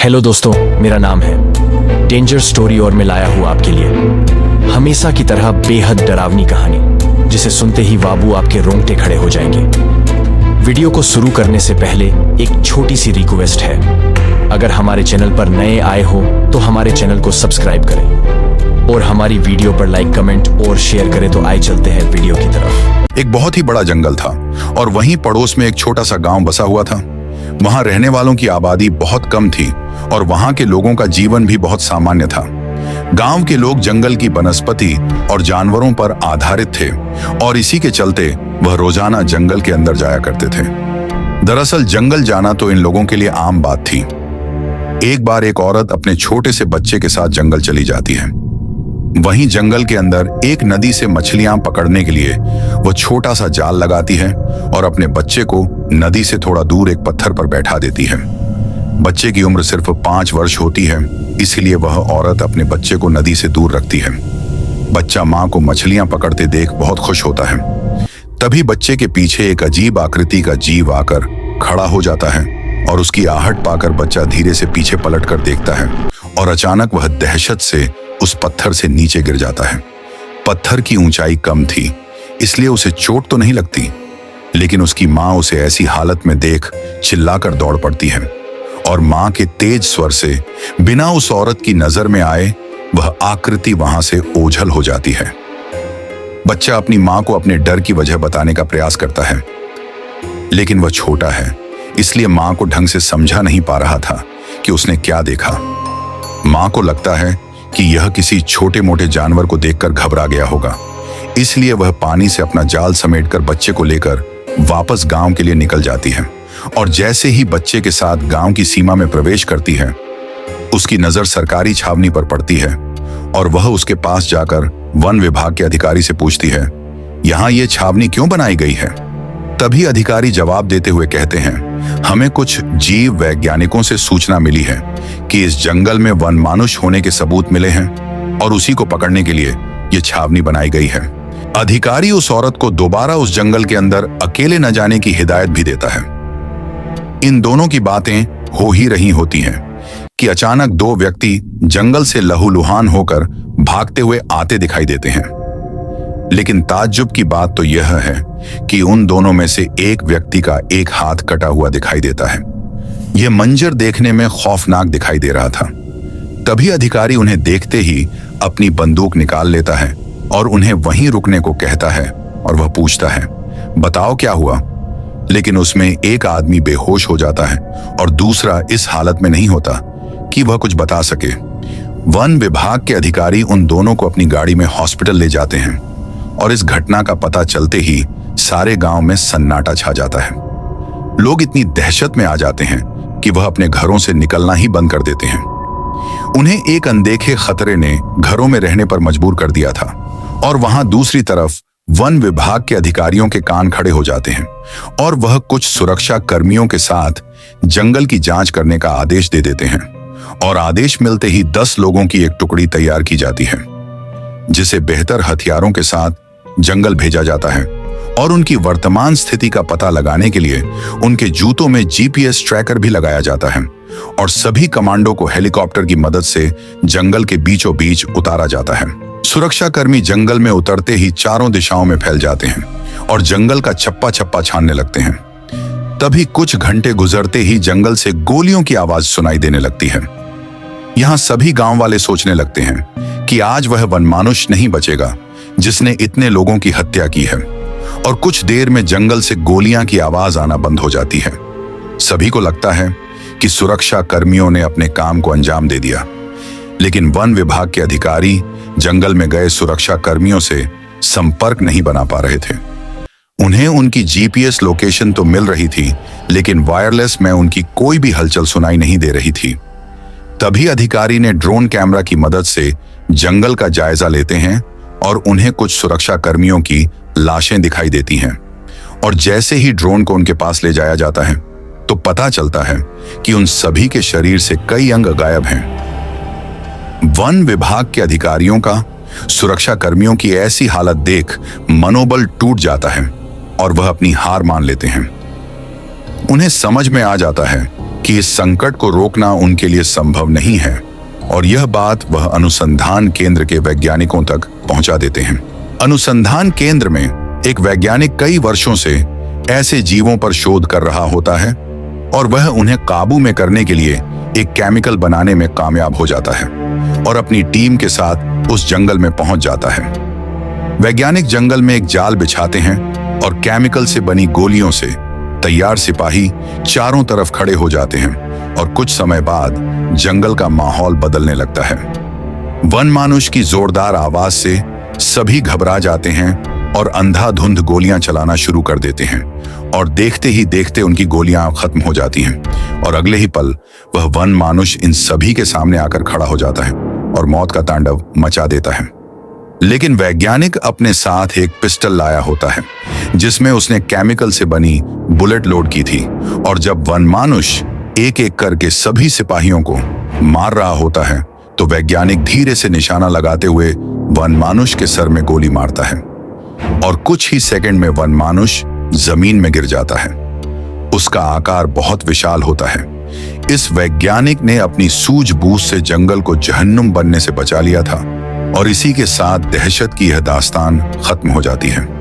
Hello दोस्तों, मेरा नाम है डेंजर स्टोरी और मैं लाया हूँ आपके लिए हमेशा की तरह बेहद डरावनी कहानी जिसे सुनते ही बाबू आपके रोंगटे खड़े हो जाएंगे। वीडियो को शुरू करने से पहले एक छोटी सी रिक्वेस्ट है, अगर हमारे चैनल पर नए आए हो तो हमारे चैनल को सब्सक्राइब करें और हमारी वीडियो पर लाइक, कमेंट और शेयर करें। तो आइए चलते हैं वीडियो की तरफ। एक बहुत ही बड़ा जंगल था और वहीं पड़ोस में एक छोटा सा गांव बसा हुआ था। वहां रहने वालों की आबादी बहुत कम थी और वहां के लोगों का जीवन भी बहुत सामान्य था। गांव के लोग जंगल की वनस्पति और जानवरों पर आधारित थे और इसी के चलते वह रोजाना जंगल के अंदर जाया करते थे। दरअसल जंगल जाना तो इन लोगों के लिए आम बात थी। एक बार एक औरत अपने छोटे से बच्चे के साथ जंगल चली जाती है। वहीं जंगल के अंदर एक नदी से मछलियां पकड़ने के लिए वह छोटा सा जाल लगाती है और अपने बच्चे को नदी से थोड़ा दूर एक पत्थर पर बैठा देती है। बच्चे की उम्र सिर्फ 5 वर्ष होती है, इसलिए वह औरत अपने बच्चे को नदी से दूर रखती है। बच्चा मां को मछलियां पकड़ते देख बहुत खुश होता है। तभी बच्चे के पीछे एक अजीब आकृति का जीव आकर खड़ा हो जाता है और उसकी आहट पाकर बच्चा धीरे से पीछे पलट कर देखता है और अचानक वह दहशत से उस पत्थर से नीचे गिर जाता है। पत्थर की ऊंचाई कम थी, इसलिए उसे चोट तो नहीं लगती, लेकिन उसकी मां उसे ऐसी हालत में देख चिल्लाकर दौड़ पड़ती है और मां के तेज स्वर से बिना उस औरत की नजर में आए वह आकृति वहां से ओझल हो जाती है। बच्चा अपनी मां को अपने डर की वजह बताने का प्रयास करता है, लेकिन वह छोटा है, इसलिए मां को ढंग से समझा नहीं पा रहा था कि उसने क्या देखा। मां को लगता है कि यह किसी छोटे मोटे जानवर को देखकर घबरा गया होगा, इसलिए वह पानी से अपना जाल समेटकर बच्चे को लेकर वापस गांव के लिए निकल जाती है और जैसे ही बच्चे के साथ गांव की सीमा में प्रवेश करती है, उसकी नजर सरकारी छावनी पर पड़ती है और वह उसके पास जाकर वन विभाग के अधिकारी से पूछती है, यहाँ ये छावनी क्यों बनाई गई है? तभी अधिकारी जवाब देते हुए कहते हैं, हमें कुछ जीव वैज्ञानिकों से सूचना मिली है कि इस जंगल में वन मानुष होने के सबूत मिले हैं और उसी को पकड़ने के लिए यह छावनी बनाई गई है। अधिकारी उस औरत को दोबारा उस जंगल के अंदर अकेले न जाने की हिदायत भी देता है। इन दोनों की बातें हो ही रही होती हैं कि अचानक 2 व्यक्ति जंगल से लहूलुहान होकर भागते हुए आते दिखाई देते हैं। लेकिन ताज्जुब की बात तो यह है कि उन दोनों में से एक व्यक्ति का एक हाथ कटा हुआ दिखाई देता है। यह मंजर देखने में खौफनाक दिखाई दे रहा था। तभी अधिकारी उन्हें देखते ही अपनी बंदूक निकाल लेता है और उन्हें वहीं रुकने को कहता है और वह पूछता है, बताओ क्या हुआ? लेकिन उसमें एक आदमी बेहोश हो जाता है और दूसरा इस हालत में नहीं होता कि वह कुछ बता सके। वन विभाग के अधिकारी उन दोनों को अपनी गाड़ी में हॉस्पिटल ले जाते हैं और इस घटना का पता चलते ही सारे गांव में सन्नाटा छा जाता है। लोग इतनी दहशत में आ जाते हैं कि वह अपने घरों से निकलना ही बंद कर देते हैं। उन्हें एक अनदेखे खतरे ने घरों में रहने पर मजबूर कर दिया था और वहां दूसरी तरफ वन विभाग के अधिकारियों के कान खड़े हो जाते हैं और वह कुछ सुरक्षा कर्मियों के साथ जंगल की जांच करने का आदेश दे देते हैं और आदेश मिलते ही 10 लोगों की एक टुकड़ी तैयार की जाती है, जिसे बेहतर हथियारों के साथ जंगल भेजा जाता है और उनकी वर्तमान स्थिति का पता लगाने के लिए उनके जूतों में GPS ट्रैकर भी लगाया जाता है और सभी कमांडो को हेलीकॉप्टर की मदद से जंगल के बीचों बीच उतारा जाता है। सुरक्षा कर्मी जंगल में उतरते ही चारों दिशाओं में फैल जाते हैं और जंगल का चप्पा चप्पा छानने लगते हैं। तभी कुछ घंटे गुजरते ही जंगल से गोलियों की आवाज सुनाई देने लगती है। यहाँ सभी गांव वाले सोचने लगते हैं कि आज वह वनमानुष नहीं बचेगा जिसने इतने लोगों की हत्या की है और कुछ देर में जंगल से गोलियां की आवाज आना बंद हो जाती है। सभी को लगता है कि सुरक्षा कर्मियों ने अपने काम को अंजाम दे दिया, लेकिन वन विभाग के अधिकारी जंगल में गए सुरक्षा कर्मियों से संपर्क नहीं बना पा रहे थे। उन्हें उनकी GPS लोकेशन तो मिल रही थी, लेकिन वायरलेस में उनकी कोई भी हलचल सुनाई नहीं दे रही थी। तभी अधिकारी ने ड्रोन कैमरा की मदद से जंगल का जायजा लेते हैं और उन्हें कुछ सुरक्षा कर्मियों की लाशें दिखाई देती हैं और जैसे ही ड्रोन को उनके पास ले जाया जाता है तो पता चलता है कि उन सभी के शरीर से कई अंग गायब हैं। वन विभाग के अधिकारियों का सुरक्षा कर्मियों की ऐसी हालत देख मनोबल टूट जाता है और वह अपनी हार मान लेते हैं। उन्हें समझ में आ जाता है कि इस संकट को रोकना उनके लिए संभव नहीं है, और यह बात वह अनुसंधान केंद्र के वैज्ञानिकों तक पहुंचा देते हैं। अनुसंधान केंद्र में एक वैज्ञानिक कई वर्षों से ऐसे जीवों पर शोध कर रहा होता है और वह उन्हें काबू में करने के लिए एक केमिकल बनाने में कामयाब हो जाता है और अपनी टीम के साथ उस जंगल में पहुंच जाता है। वैज्ञानिक जंगल में एक जाल बिछाते हैं और केमिकल से बनी गोलियों से तैयार सिपाही चारों तरफ खड़े हो जाते हैं और कुछ समय बाद जंगल का माहौल बदलने लगता है। वन मानुष की जोरदार आवाज से सभी घबरा जाते हैं और अंधाधुंध गोलियां चलाना शुरू कर देते हैं और देखते ही देखते उनकी गोलियां खत्म हो जाती हैं और अगले ही पल वह वन मानुष इन सभी के सामने आकर खड़ा हो जाता है और मौत का तांडव मचा देता है। लेकिन वैज्ञानिक अपने साथ एक पिस्टल लाया होता है जिसमें उसने केमिकल से बनी बुलेट लोड की थी, और जब वन मानुष एक एक करके सभी सिपाहियों को मार रहा होता है तो वैज्ञानिक धीरे से निशाना लगाते हुए वन मानुष के सर में गोली मारता है और कुछ ही सेकंड में वन मानुष जमीन में गिर जाता है। उसका आकार बहुत विशाल होता है। इस वैज्ञानिक ने अपनी सूझबूझ से जंगल को जहन्नुम बनने से बचा लिया था और इसी के साथ दहशत की यह दास्तान खत्म हो जाती है।